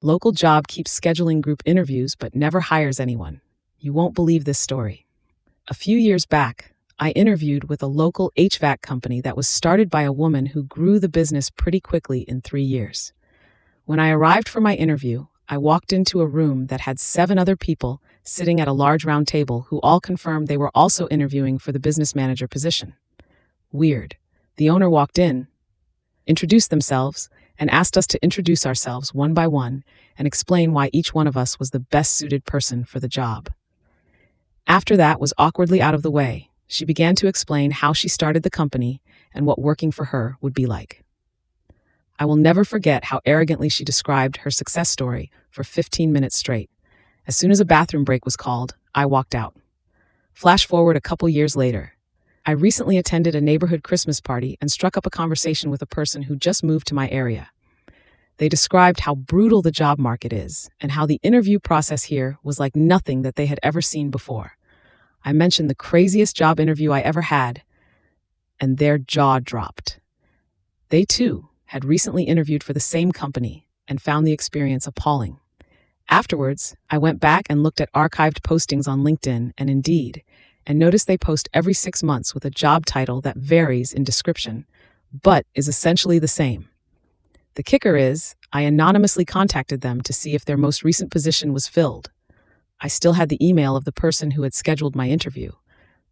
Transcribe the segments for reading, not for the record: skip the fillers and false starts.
Local job keeps scheduling group interviews but never hires anyone. You won't believe this story. A few years back, I interviewed with a local HVAC company that was started by a woman who grew the business pretty quickly in 3 years. When I arrived for my interview, I walked into a room that had 7 other people sitting at a large round table who all confirmed they were also interviewing for the business manager position. Weird. The owner walked in, introduced themselves, and asked us to introduce ourselves one by one and explain why each one of us was the best suited person for the job. After that was awkwardly out of the way, she began to explain how she started the company and what working for her would be like. I will never forget how arrogantly she described her success story for 15 minutes straight. As soon as a bathroom break was called, I walked out. Flash forward a couple years later. I recently attended a neighborhood Christmas party and struck up a conversation with a person who just moved to my area. They described how brutal the job market is and how the interview process here was like nothing that they had ever seen before. I mentioned the craziest job interview I ever had, and their jaw dropped. They, too, had recently interviewed for the same company and found the experience appalling. Afterwards, I went back and looked at archived postings on LinkedIn and Indeed, and noticed they post every 6 months with a job title that varies in description, but is essentially the same. The kicker is, I anonymously contacted them to see if their most recent position was filled. I still had the email of the person who had scheduled my interview,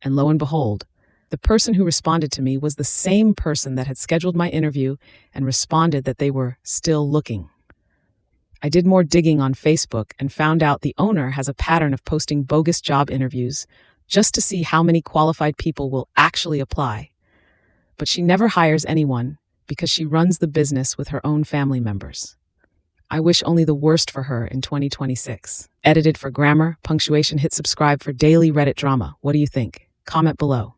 and lo and behold, the person who responded to me was the same person that had scheduled my interview and responded that they were still looking. I did more digging on Facebook and found out the owner has a pattern of posting bogus job interviews just to see how many qualified people will actually apply. But she never hires anyone because she runs the business with her own family members. I wish only the worst for her in 2026. Edited for grammar, punctuation. Hit subscribe for daily Reddit drama. What do you think? Comment below.